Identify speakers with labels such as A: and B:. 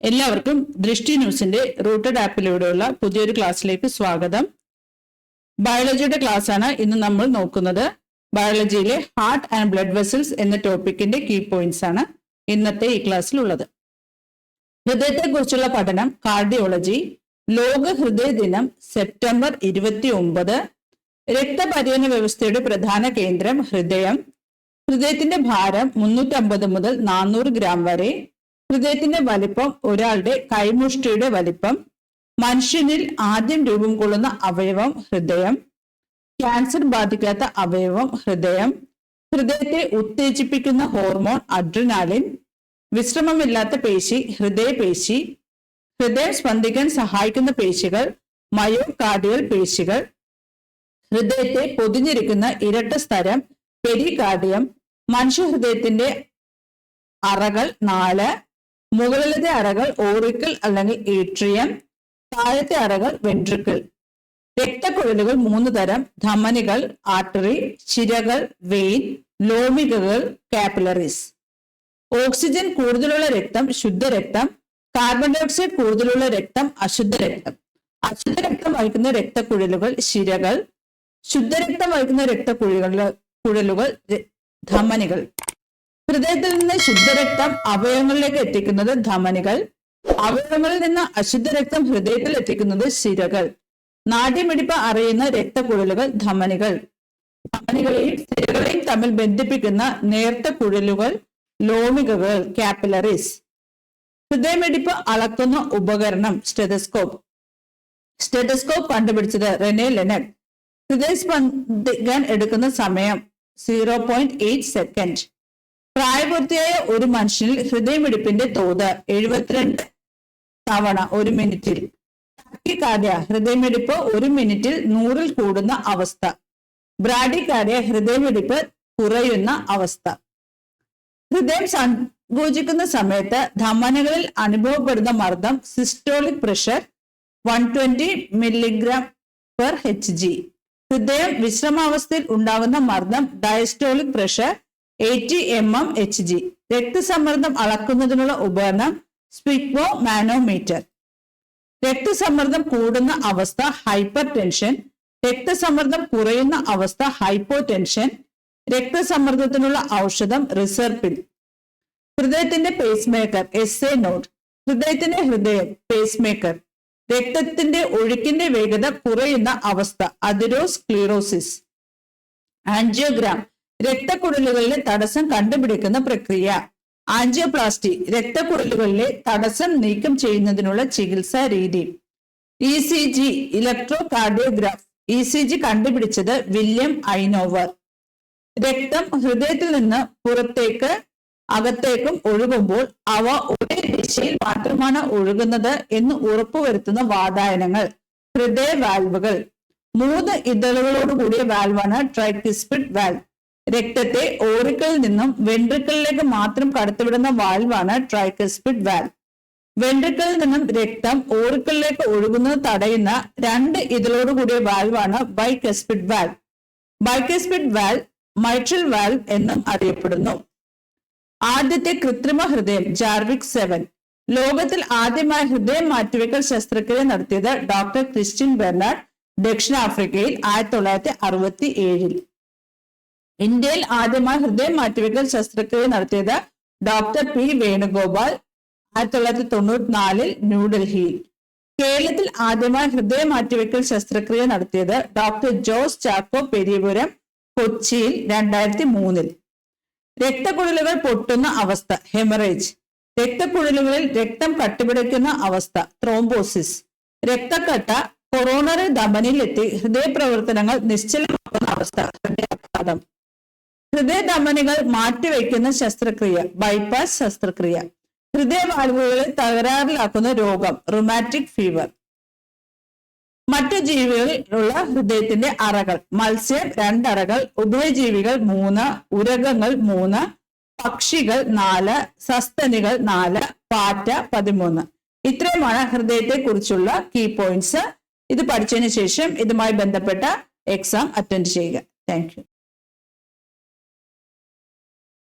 A: എല്ലാവർക്കും ദൃഷ്ടി ന്യൂസിന്റെ റൂട്ടഡ് ആപ്പിലൂടെയുള്ള പുതിയൊരു ക്ലാസ്സിലേക്ക് സ്വാഗതം. ബയോളജിയുടെ ക്ലാസ് ആണ് ഇന്ന് നമ്മൾ നോക്കുന്നത്. ബയോളജിയിലെ ഹാർട്ട് ആൻഡ് ബ്ലഡ് വെസൽസ് എന്ന ടോപ്പിക്കിന്റെ കീ പോയിന്റ്സ് ആണ് ഇന്നത്തെ ഈ ക്ലാസ്സിലുള്ളത്. ഹൃദയത്തെക്കുറിച്ചുള്ള പഠനം കാർഡിയോളജി. ലോക ഹൃദയ ദിനം സെപ്റ്റംബർ 29. രക്തപര്യന വ്യവസ്ഥയുടെ പ്രധാന കേന്ദ്രം ഹൃദയം. ഹൃദയത്തിന്റെ ഭാരം 350 മുതൽ 400 ഗ്രാം വരെ. ഹൃദയത്തിന്റെ വലിപ്പം ഒരാളുടെ കൈമുഷ്ടിയുടെ വലിപ്പം. മനുഷ്യനിൽ ആദ്യം രൂപം കൊള്ളുന്ന അവയവം ഹൃദയം. ക്യാൻസർ ബാധിക്കാത്ത അവയവം ഹൃദയം. ഹൃദയത്തെ ഉത്തേജിപ്പിക്കുന്ന ഹോർമോൺ അഡ്രിനാലിൻ. വിശ്രമമില്ലാത്ത പേശി ഹൃദയപേശി. ഹൃദയം സ്പന്ദിക്കാൻ സഹായിക്കുന്ന പേശികൾ മയോകാർഡിയൽ പേശികൾ. ഹൃദയത്തെ പൊതിഞ്ഞിരിക്കുന്ന ഇരട്ട സ്തരം പെരികാർഡിയം. മനുഷ്യഹൃദയത്തിന്റെ അറകൾ 4. മുകളിലത്തെ അറകൾ ഓറിക്കിൾ അല്ലെങ്കിൽ ഏട്രിയം. താഴത്തെ അറകൾ വെൻട്രിക്കിൾ. രക്തക്കുഴലുകൾ 3 തരം: ധമനികൾ ആർട്ടറി, ശിരകൾ വെയിൻ, ലോമികകൾ കാപ്പിലറീസ്. ഓക്സിജൻ കൂടുതലുള്ള രക്തം ശുദ്ധരക്തം. കാർബൺ ഡൈ ഓക്സൈഡ് കൂടുതലുള്ള രക്തം അശുദ്ധ രക്തം. അശുദ്ധ രക്തം വഹിക്കുന്ന രക്തക്കുഴലുകൾ ശിരകൾ. ശുദ്ധരക്തം വഹിക്കുന്ന രക്തക്കുഴലുകൾ ധമനികൾ. ഹൃദയത്തിൽ നിന്ന് ശുദ്ധരക്തം അവയവങ്ങളിലേക്ക് എത്തിക്കുന്നത് ധമനികൾ. അവയവങ്ങളിൽ നിന്ന് അശുദ്ധരക്തം ഹൃദയത്തിൽ എത്തിക്കുന്നത് ശിരകൾ. നാഡ്യമിടിപ്പ് അറിയുന്ന രക്തക്കുഴലുകൾ ധമനികൾ. ധമനികളെയും ശിരകളെയും തമ്മിൽ ബന്ധിപ്പിക്കുന്ന നേർത്ത കുഴലുകൾ ലോമികകൾ കാപ്പിലറീസ്. ഹൃദയമിടിപ്പ് അളക്കുന്ന ഉപകരണം സ്റ്റെതസ്കോപ്പ്. സ്റ്റെതസ്കോപ്പ് കണ്ടുപിടിച്ചത് റെനെ ലെനക്. ഹൃദയസ്പന്ദിക്കാൻ എടുക്കുന്ന സമയം 0.8 സെക്കൻഡ്. പ്രായപൂർത്തിയായ ഒരു മനുഷ്യനിൽ ഹൃദയമിടിപ്പിന്റെ തോത് 72 തവണ 1 മിനിറ്റിൽ. ടാക്കിക്കാർഡിയ ഹൃദയമിടിപ്പ് 1 മിനിറ്റിൽ 100-ൽ കൂടുന്ന അവസ്ഥ. ബ്രാഡിക്കാർഡിയ ഹൃദയമിടിപ്പ് കുറയുന്ന അവസ്ഥ. ഹൃദയം സങ്കോചിക്കുന്ന സമയത്ത് ധമനികളിൽ അനുഭവപ്പെടുന്ന മർദ്ദം സിസ്റ്റോളിക് പ്രഷർ 120 mg/Hg. ഹൃദയം വിശ്രമാവസ്ഥയിൽ ഉണ്ടാകുന്ന മർദ്ദം ഡയസ്റ്റോളിക് പ്രഷർ 80 mmHg. രക്തസമ്മർദ്ദം അളക്കുന്നതിനുള്ള ഉപകരണം സ്പിഗ്മോ മാനോമീറ്റർ. രക്തസമ്മർദ്ദം കൂടുന്ന അവസ്ഥ ഹൈപ്പർ ടെൻഷൻ. രക്തസമ്മർദ്ദം കുറയുന്ന അവസ്ഥ ഹൈപ്പോ ടെൻഷൻ. രക്തസമ്മർദ്ദത്തിനുള്ള ഔഷധം റിസർപിൻ. ഹൃദയത്തിന്റെ പേസ് മേക്കർ SA നോഡ്. ഹൃദയത്തിന്റെ ഹൃദയം പേസ് മേക്കർ. രക്തത്തിന്റെ ഒഴുക്കിന്റെ വേഗത കുറയുന്ന അവസ്ഥ അതിരോസ്ക്ലീറോസിസ്. ആൻജിയോഗ്രാം രക്തക്കുഴലുകളിലെ തടസ്സം കണ്ടുപിടിക്കുന്ന പ്രക്രിയ. ആൻജിയോപ്ലാസ്റ്റി രക്തക്കുഴലുകളിലെ തടസ്സം നീക്കം ചെയ്യുന്നതിനുള്ള ചികിത്സാ രീതി. ECG electro cardiograph. ECG കണ്ടുപിടിച്ചത് വില്യം ഐനോവർ. രക്തം ഹൃദയത്തിൽ നിന്ന് പുറത്തേക്ക് അകത്തേക്കും ഒഴുകുമ്പോൾ അവ ഒരേ ദിശയിൽ മാത്രമാണ് ഒഴുകുന്നത് എന്ന് ഉറപ്പുവരുത്തുന്ന വാതായനങ്ങൾ ഹൃദയ വാൽവുകൾ. 3 ഇതളുകളോടുകൂടിയ വാൽവാണ് ട്രൈക്യുസ്പിഡ് വാൽവ്. രക്തത്തെ ഓറിക്കിളിൽ നിന്നും വെൻട്രിക്കിളിലേക്ക് മാത്രം കടത്തിവിടുന്ന വാൽവാണ് ട്രൈക്യുസ്പിഡ് വാൽവ്. വെൻട്രിക്കിളിൽ നിന്നും രക്തം ഓറിക്കിളിലേക്ക് ഒഴുകുന്നത് തടയുന്ന 2 ഇതളോടുകൂടിയ വാൽവാണ് bicuspid valve. Bicuspid valve mitral valve എന്നും അറിയപ്പെടുന്നു. ആദ്യത്തെ കൃത്രിമ ഹൃദയം ജാർവിക് 7. ലോകത്തിൽ ആദ്യമായി ഹൃദയം മാറ്റിവെക്കൽ ശസ്ത്രക്രിയ നടത്തിയത് ഡോക്ടർ ക്രിസ്റ്റ്യൻ ബെർണാഡ് ദക്ഷിണാഫ്രിക്കയിൽ 1967. ഇന്ത്യയിൽ ആദ്യമായി ഹൃദയം മാറ്റിവെക്കൽ ശസ്ത്രക്രിയ നടത്തിയത് ഡോക്ടർ P. വേണുഗോപാൽ 1994 ന്യൂഡൽഹിയിൽ. കേരളത്തിൽ ആദ്യമായി ഹൃദയ മാറ്റിവെക്കൽ ശസ്ത്രക്രിയ നടത്തിയത് ഡോക്ടർ ജോസ് ചാക്കോ പെരിയപുരം കൊച്ചിയിൽ 2003. രക്തക്കുഴലുകൾ പൊട്ടുന്ന അവസ്ഥ ഹെമറേജ്. രക്തക്കുഴലുകളിൽ രക്തം കട്ടിപിടിക്കുന്ന അവസ്ഥ ത്രോംബോസിസ്. രക്തക്കട്ട കൊറോണറി ധമനിയിലെത്തി ഹൃദയപ്രവർത്തനങ്ങൾ നിശ്ചലമാക്കുന്ന അവസ്ഥ ഹൃദയാഘാതം. ഹൃദയധമനികൾ മാറ്റിവെക്കുന്ന ശസ്ത്രക്രിയ ബൈപ്പാസ് ശസ്ത്രക്രിയ. ഹൃദയവാൽവുകളെ തകരാറിലാക്കുന്ന രോഗം റുമാറ്റിക് ഫീവർ. മറ്റു ജീവികളിലുള്ള ഹൃദയത്തിന്റെ അറകൾ. മത്സ്യം 2 അറകൾ. ഉഭയജീവികൾ 3. ഉരഗങ്ങൾ 3. പക്ഷികൾ 4. സസ്തനികൾ 4. പാറ്റ 13. ഇത്രയുമാണ് ഹൃദയത്തെ കുറിച്ചുള്ള കീ പോയിന്റ്സ്. ഇത് പഠിച്ചതിന് ശേഷം ഇതുമായി ബന്ധപ്പെട്ട എക്സാം അറ്റൻഡ് ചെയ്യുക. Thank you.